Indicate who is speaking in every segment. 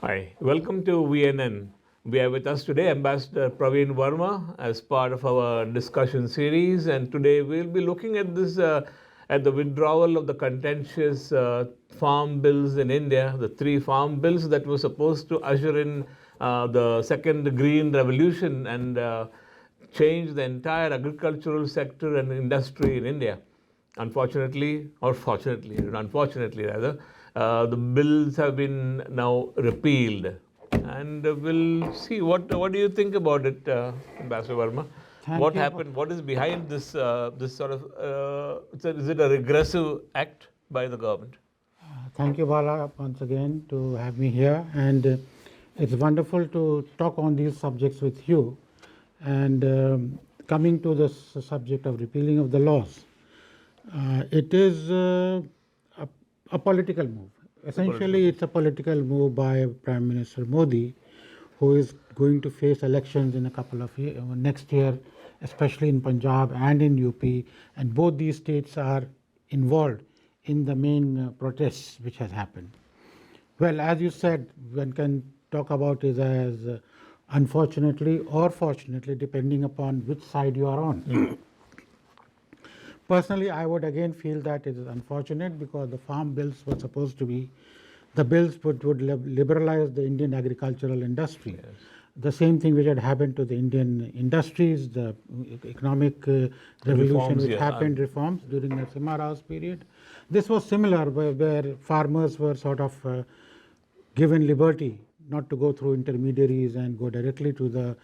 Speaker 1: Hi, welcome to VNN. We have with us today Ambassador Praveen Verma as part of our discussion series, and today we'll be looking at this at the withdrawal of the contentious farm bills in India, the three farm bills that were supposed to usher in the second green revolution and change the entire agricultural sector and industry in India. Unfortunately, or fortunately, unfortunately rather, the bills have been now repealed, and we'll see what do you think about it, Ambassador Verma? What happened? What is behind this this sort of? Is it a regressive act by the government?
Speaker 2: Thank you, Bala, once again to have me here, and it's wonderful to talk on these subjects with you. And coming to this subject of repealing of the laws, it is a political move. Essentially, it's a political move by Prime Minister Modi, who is going to face elections in a couple of years, next year, especially in Punjab and in UP, and both these states are involved in the main protests which has happened. Well, as you said, one can talk about it as unfortunately or fortunately, depending upon which side you are on. Personally, I would again feel that it is unfortunate because the farm bills were supposed to be the bills would liberalize the Indian agricultural industry. Yes. The same thing which had happened to the Indian industries, the economic revolution which happened, reforms during the Narasimha Rao's period. This was similar, where farmers were sort of given liberty not to go through intermediaries and go directly to the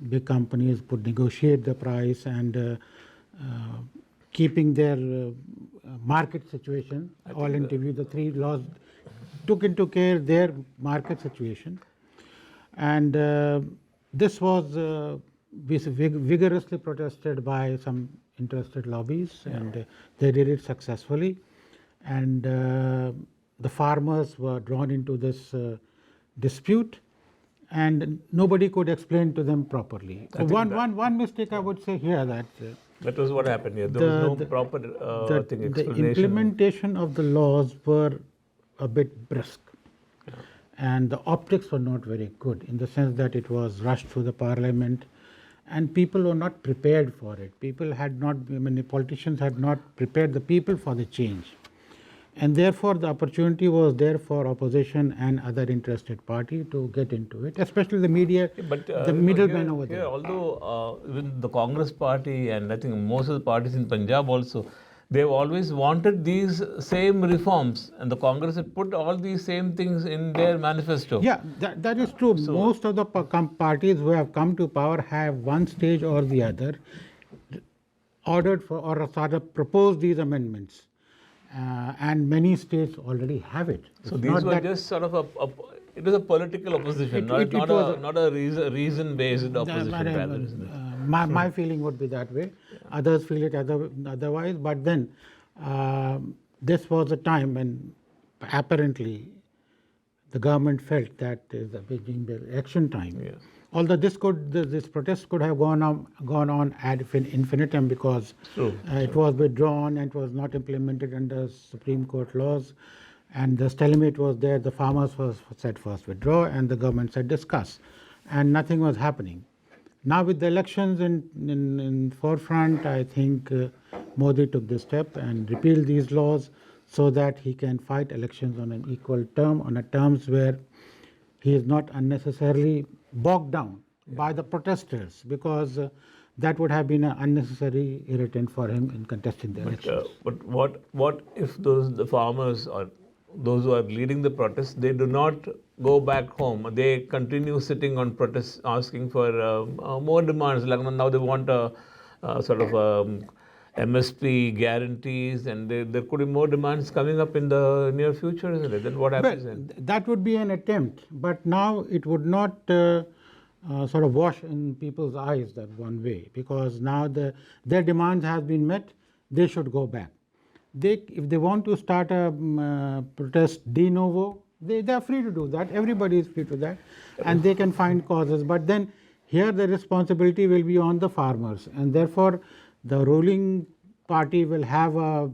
Speaker 2: big companies, could negotiate the price and keeping their market situation all into view. The three laws took into care their market situation, and this was vigorously protested by some interested lobbies, and they did it successfully. And the farmers were drawn into this dispute, and nobody could explain to them properly. One mistake I would say here that
Speaker 1: that was what happened here. There was no proper explanation.
Speaker 2: The implementation of the laws were a bit brisk, and the optics were not very good in the sense that it was rushed through the parliament, and people were not prepared for it. People had not, politicians had not prepared the people for the change. And therefore, the opportunity was there for opposition and other interested party to get into it, especially the media, the middlemen over there.
Speaker 1: Although with the Congress party and I think most of the parties in Punjab also, they've always wanted these same reforms, and the Congress had put all these same things in their manifesto.
Speaker 2: Yeah, that is true. So, most of the parties who have come to power have one stage or the other ordered for or rather proposed these amendments. And many states already have it.
Speaker 1: So these were just sort of it was a political opposition, not a reason-based opposition.
Speaker 2: My feeling would be that way. Yeah. Others feel it otherwise. But then this was a time when apparently the government felt that is being the election time. Yes. Although this protest could have gone on ad infinitum because it was withdrawn and it was not implemented under Supreme Court laws, and the stalemate was there. The farmers said first withdraw, and the government said discuss, and nothing was happening. Now with the elections in forefront, I think Modi took this step and repealed these laws so that he can fight elections on an equal term, on a terms where he is not unnecessarily bogged down by the protesters, because that would have been an unnecessary irritant for him in contesting the elections.
Speaker 1: But what if the farmers or those who are leading the protests, they do not go back home? They continue sitting on protests, asking for more demands. Like now they want a sort of MSP guarantees, and there could be more demands coming up in the near future, isn't it? Then what happens then?
Speaker 2: That would be an attempt, but now it would not sort of wash in people's eyes that one way, because now their demands have been met. They should go back. If they want to start a protest de novo, they are free to do that. Everybody is free to that, and they can find causes. But then here the responsibility will be on the farmers, and therefore the ruling party will have a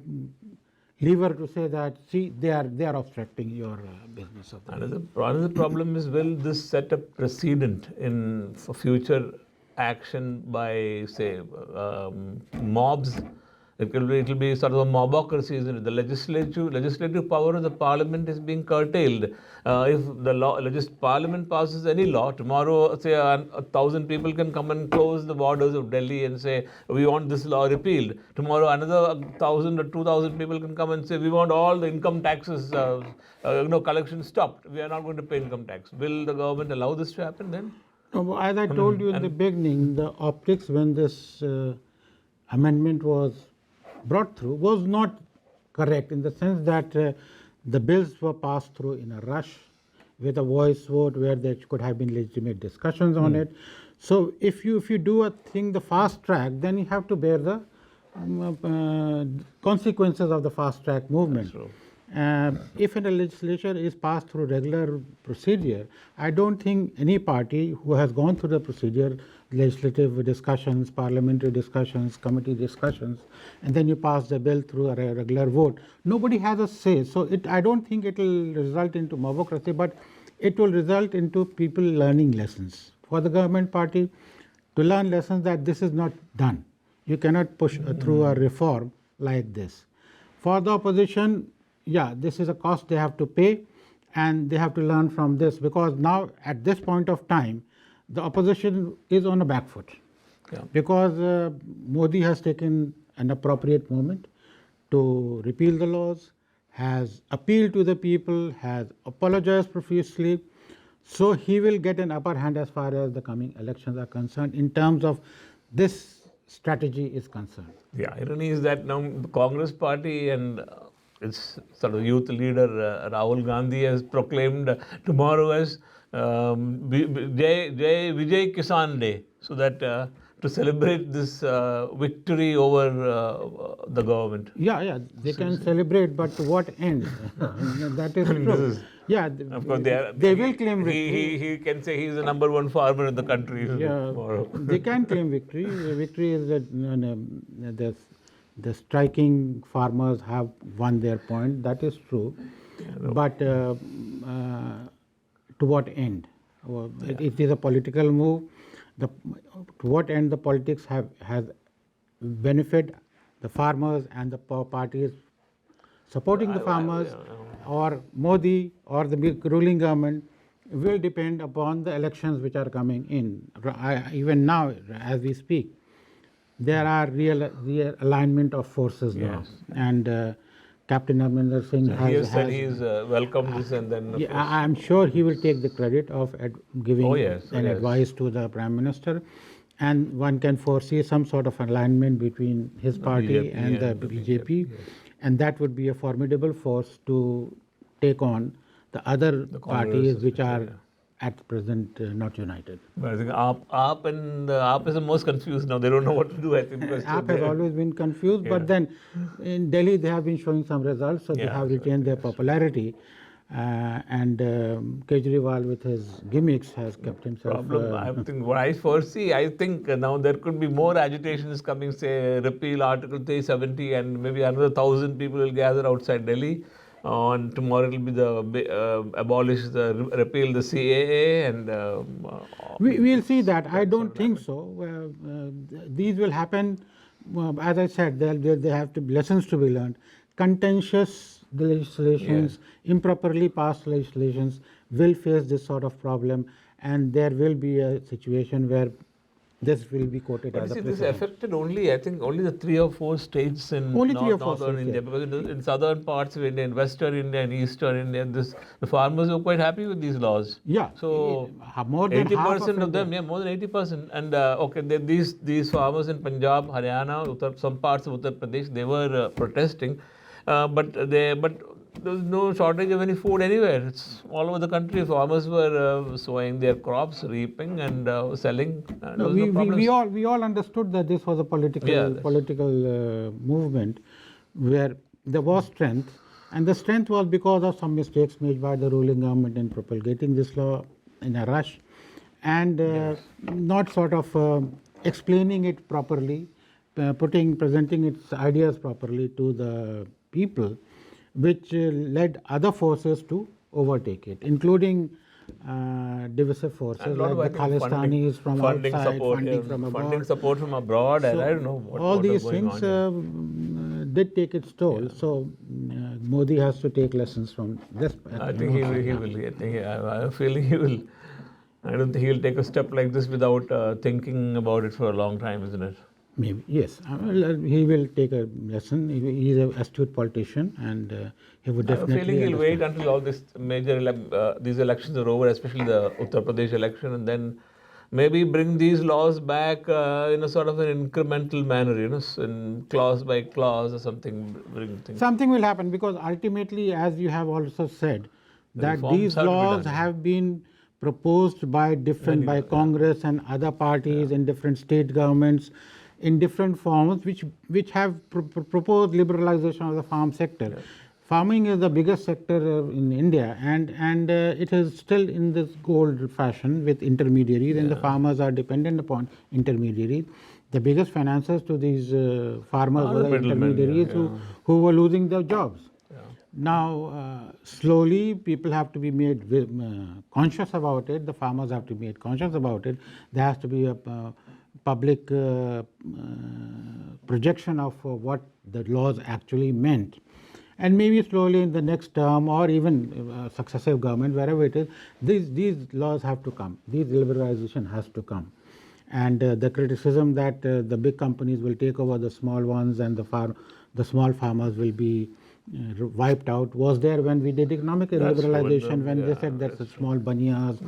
Speaker 2: lever to say that, see, they are obstructing your business of the
Speaker 1: Another problem is, will this set a precedent for future action by, say, mobs? It'll be sort of a mobocracy, isn't it? The legislative power of the parliament is being curtailed. If the parliament passes any law, tomorrow, say, 1,000 people can come and close the borders of Delhi and say, we want this law repealed. Tomorrow, another 1,000 or 2,000 people can come and say, we want all the income taxes, collection stopped. We are not going to pay income tax. Will the government allow this to happen then?
Speaker 2: No, as I told you in the beginning, the optics when this amendment was brought through was not correct, in the sense that the bills were passed through in a rush with a voice vote where there could have been legitimate discussions on it. So if you do a thing the fast track, then you have to bear the consequences of the fast track movement. If a legislation is passed through regular procedure, I don't think any party who has gone through the procedure, legislative discussions, parliamentary discussions, committee discussions, and then you pass the bill through a regular vote, nobody has a say. So I don't think it will result into mobocracy, but it will result into people learning lessons. For the government party to learn lessons that this is not done. You cannot push through a reform like this. For the opposition, yeah, this is a cost they have to pay, and they have to learn from this, because now at this point of time, the opposition is on a back foot. Because Modi has taken an appropriate moment to repeal the laws, has appealed to the people, has apologized profusely. So he will get an upper hand as far as the coming elections are concerned in terms of this strategy is concerned.
Speaker 1: The irony is that now the Congress party and its sort of youth leader Rahul Gandhi has proclaimed tomorrow as Vijay Kisan Day, so that to celebrate this victory over the government.
Speaker 2: Yeah, they can celebrate, but to what end? That is true. Yeah,
Speaker 1: of course
Speaker 2: they will claim victory.
Speaker 1: He can say he's the #1 farmer in the country.
Speaker 2: Yeah, they can claim victory. Victory is that the striking farmers have won their point. That is true, but to what end? It is a political move. To what end the politics has benefit the farmers and the parties supporting the farmers, or Modi or the big ruling government, will depend upon the elections which are coming in. Even now, as we speak, there are real alignment of forces now, and Captain Amrinder Singh
Speaker 1: he has said he's welcomed this, and then
Speaker 2: I am sure he will take the credit of giving advice to the Prime Minister, and one can foresee some sort of alignment between his party and the BJP, and that would be a formidable force to take on the other parties which are at present not united.
Speaker 1: But I think AAP is the most confused now. They don't know what to do, I think.
Speaker 2: AAP has always been confused, but then in Delhi they have been showing some results, so they have retained their popularity. And Kejriwal, with his gimmicks, has kept himself.
Speaker 1: I think what I foresee, I think now there could be more agitations coming, say, repeal Article 370, and maybe another 1,000 people will gather outside Delhi. And tomorrow it will be the repeal the CAA, and
Speaker 2: we will see that. I don't think so. These will happen. As I said, there have to be lessons to be learned. Contentious legislations, improperly passed legislations will face this sort of problem, and there will be a situation where this will be quoted as a precedent.
Speaker 1: This affected only, I think, only the 3 or 4 states in northern India, because in southern parts of India, in western India and eastern India, the farmers were quite happy with these laws.
Speaker 2: Yeah.
Speaker 1: So
Speaker 2: more than
Speaker 1: 80% of them, more than 80%. And these farmers in Punjab, Haryana, some parts of Uttar Pradesh, they were protesting, but there was no shortage of any food anywhere. It's all over the country. Farmers were sowing their crops, reaping, and selling.
Speaker 2: We all understood that this was a political movement where there was strength, and the strength was because of some mistakes made by the ruling government in propagating this law in a rush, and not sort of explaining it properly, presenting its ideas properly to the people. which led other forces to overtake it, including divisive forces
Speaker 1: And a lot
Speaker 2: like
Speaker 1: of,
Speaker 2: the
Speaker 1: I think,
Speaker 2: Khalistanis from
Speaker 1: funding
Speaker 2: outside,
Speaker 1: support,
Speaker 2: funding from abroad.
Speaker 1: funding support from abroad, and I don't know
Speaker 2: All
Speaker 1: what
Speaker 2: these
Speaker 1: was going
Speaker 2: things
Speaker 1: on.
Speaker 2: did take its toll. So Modi has to take lessons from this.
Speaker 1: I think he will. I think I have a feeling he will. I don't think he'll take a step like this without thinking about it for a long time, isn't it?
Speaker 2: Maybe, yes. He will take a lesson. He is an astute politician, and he would
Speaker 1: I have a
Speaker 2: definitely
Speaker 1: feeling he'll wait
Speaker 2: understand.
Speaker 1: until all this these elections are over, especially the Uttar Pradesh election, and then maybe bring these laws back in a sort of an incremental manner, in clause by clause or something. Bring things.
Speaker 2: Something will happen because ultimately, as you have also said, that
Speaker 1: reforms
Speaker 2: these
Speaker 1: have to be
Speaker 2: laws
Speaker 1: done, yeah.
Speaker 2: have been proposed by different, by Congress and other parties in different state governments in different forms, which have proposed liberalization of the farm sector. Farming is the biggest sector in India, and it is still in this gold fashion with intermediaries, and the farmers are dependent upon intermediaries. The biggest financiers to these farmers
Speaker 1: Ah,
Speaker 2: were
Speaker 1: the
Speaker 2: the
Speaker 1: middlemen,
Speaker 2: intermediaries
Speaker 1: yeah.
Speaker 2: who were losing their jobs. Now, slowly, people have to be made conscious about it. The farmers have to be made conscious about it. There has to be a public projection of what the laws actually meant. And maybe slowly in the next term or even successive government, wherever it is, these laws have to come. These liberalization has to come. And the criticism that the big companies will take over the small ones and the small farmers will be wiped out was there when we did economic
Speaker 1: That's true,
Speaker 2: liberalization, when they said that the small baniyas,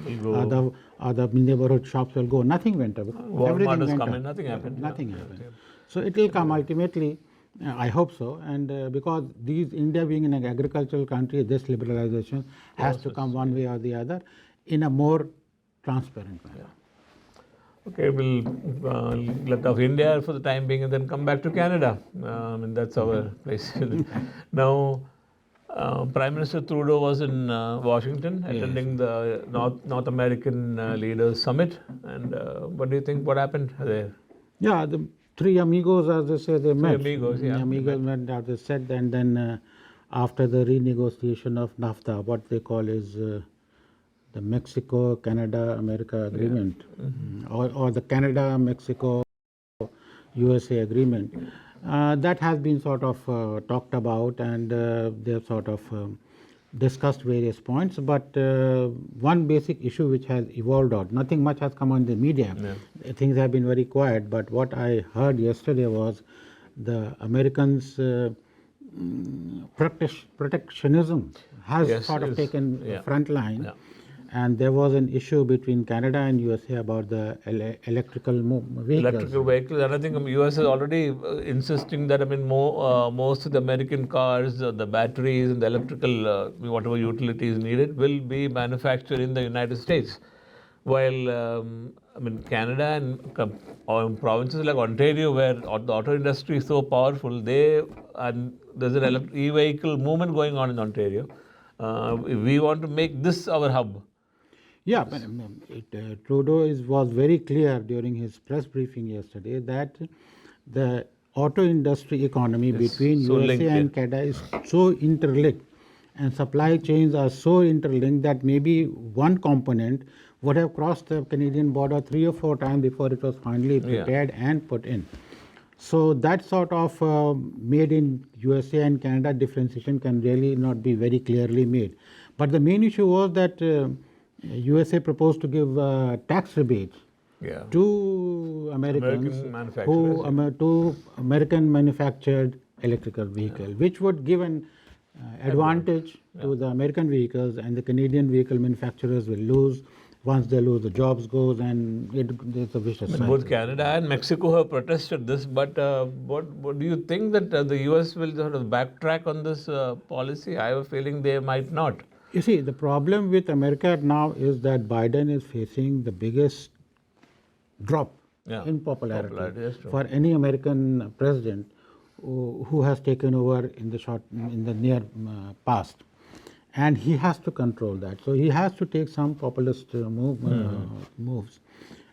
Speaker 2: other neighborhood shops will go. Nothing went up.
Speaker 1: Walmart has
Speaker 2: went
Speaker 1: come
Speaker 2: up.
Speaker 1: in, nothing happened.
Speaker 2: Nothing happened. So it will come ultimately. I hope so. And because India being an agricultural country, this liberalization has to come one way or the other in a more transparent manner.
Speaker 1: Okay, we'll let off India for the time being and then come back to Canada. And that's our place. Now, Prime Minister Trudeau was in Washington attending the North American Leaders Summit. And what do you think? What happened there?
Speaker 2: Yeah, the three amigos, as they say, they met.
Speaker 1: amigos, yeah,
Speaker 2: The amigos met, as they said, and then after the renegotiation of NAFTA, what they call is the Mexico, Canada, America agreement, or the Canada, Mexico, USA agreement. That has been sort of talked about, and they have sort of discussed various points. But one basic issue which has evolved out, nothing much has come on the media. Things have been very quiet. But what I heard yesterday was the Americans' protectionism has sort of taken front line. And there was an issue between Canada and USA about the electrical vehicles.
Speaker 1: Electrical vehicles, and I think US is already insisting that most of the American cars, the batteries and the electrical whatever utilities needed will be manufactured in the United States. While Canada and provinces like Ontario, where the auto industry is so powerful, there's an e-vehicle movement going on in Ontario. We want to make this our hub.
Speaker 2: Yeah, but Trudeau was very clear during his press briefing yesterday that the auto industry economy between USA and Canada is so interlinked, and supply chains are so interlinked that maybe one component would have crossed the Canadian border 3 or 4 times before it was finally prepared and put in. So that sort of made in USA and Canada differentiation can really not be very clearly made. But the main issue was that USA proposed to give tax rebates to Americans to American manufactured electrical vehicle, which would give an advantage to the American vehicles, and the Canadian vehicle manufacturers will lose. Once they lose, the jobs goes, and it's a vicious cycle.
Speaker 1: Both Canada and Mexico have protested this, but what do you think that the US will sort of backtrack on this policy? I have a feeling they might not.
Speaker 2: You see, the problem with America now is that Biden is facing the biggest drop in popularity for any American president who has taken over in the near past, and he has to control that. So he has to take some populist moves,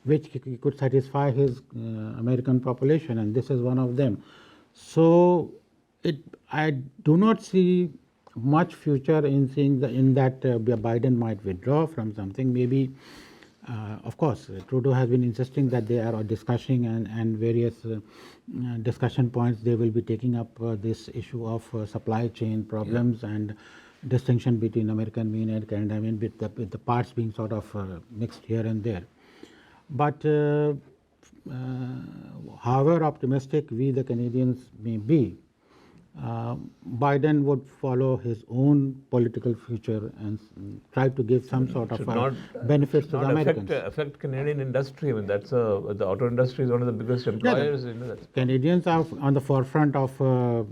Speaker 2: which could satisfy his American population, and this is one of them. So I do not see much future in seeing in that Biden might withdraw from something. Maybe, of course, Trudeau has been insisting that they are discussing and various discussion points they will be taking up this issue of supply chain problems and distinction between American made and Canada made, with the parts being sort of mixed here and there. But however optimistic we the Canadians may be, Biden would follow his own political future and try to give some sort of benefits to the Americans.
Speaker 1: Affect Canadian industry. I mean, that's the auto industry is one of the biggest employers.
Speaker 2: Canadians are on the forefront of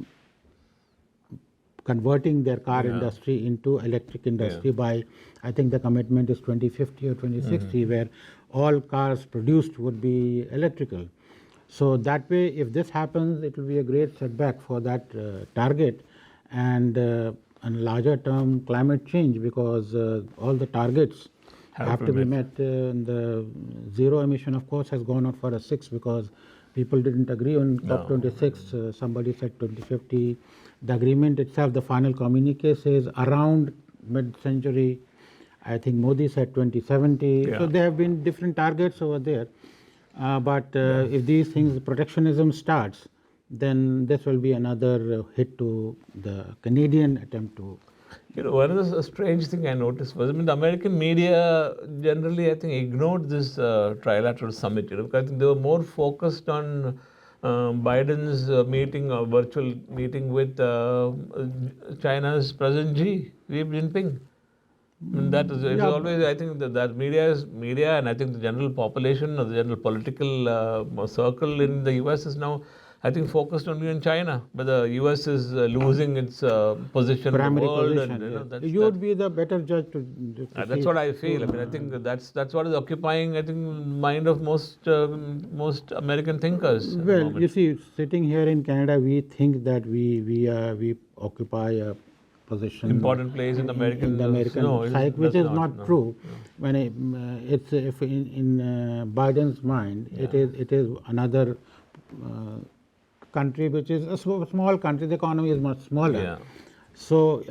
Speaker 2: converting their car industry into electric industry by, I think the commitment is 2050 or 2060, where all cars produced would be electrical. So that way, if this happens, it will be a great setback for that target and larger term climate change, because all the targets have to be met. The zero emission, of course, has gone out for a 6 because people didn't agree on COP26. Somebody said 2050. The agreement itself, the final communique says around mid-century. I think Modi said 2070. So there have been different targets over there. But if these things, protectionism starts, then this will be another hit to the Canadian attempt to.
Speaker 1: One of the strange thing I noticed was, I mean, the American media generally, I think, ignored this trilateral summit. Because I think they were more focused on Biden's virtual meeting with China's President Xi Jinping. I mean, that is always, I think that media, and I think the general population or the general political circle in the US is now, I think, focused only on China, but the US is losing its position in the world.
Speaker 2: Position, and, you would be the better judge to
Speaker 1: that's what I feel. I mean, I think that's what is occupying, I think, mind of most American thinkers.
Speaker 2: Well, you see, sitting here in Canada, we think that we occupy a position,
Speaker 1: important place in the American
Speaker 2: psyche, which is not true. When it's if in Biden's mind, it is another country which is a small country. The economy is much smaller. So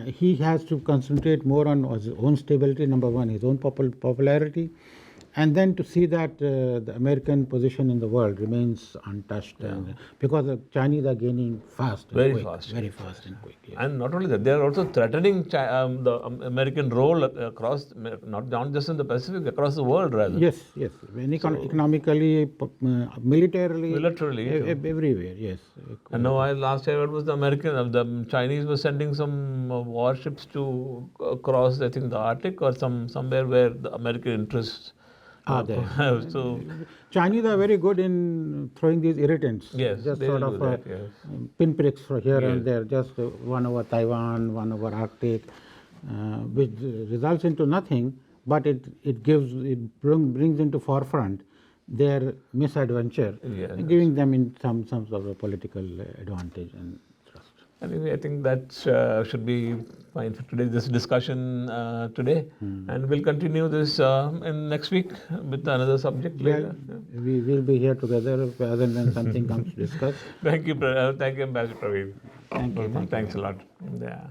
Speaker 2: he has to concentrate more on his own stability, number one, his own popularity, and then to see that the American position in the world remains untouched, and because the Chinese are gaining fast,
Speaker 1: very fast and quick. And not only that, they are also threatening the American role across, not just in the Pacific, across the world rather.
Speaker 2: Yes, economically, militarily, everywhere. Yes.
Speaker 1: And now, last I heard was the Chinese were sending some warships to cross, I think, the Arctic or somewhere where the American interests.
Speaker 2: So Chinese are very good in throwing these irritants.
Speaker 1: Yes,
Speaker 2: just sort of pinpricks for here and there, just one over Taiwan, one over Arctic, which results into nothing, but it brings into forefront their misadventure, giving them in some sort of political advantage and trust.
Speaker 1: Anyway, I think that should be fine for today, this discussion today. And we'll continue this in next week with another subject later.
Speaker 2: We will be here together rather than something comes to discuss.
Speaker 1: Thank you, Ambassador Praveen.
Speaker 2: Thank you.
Speaker 1: Thanks a lot. Yeah.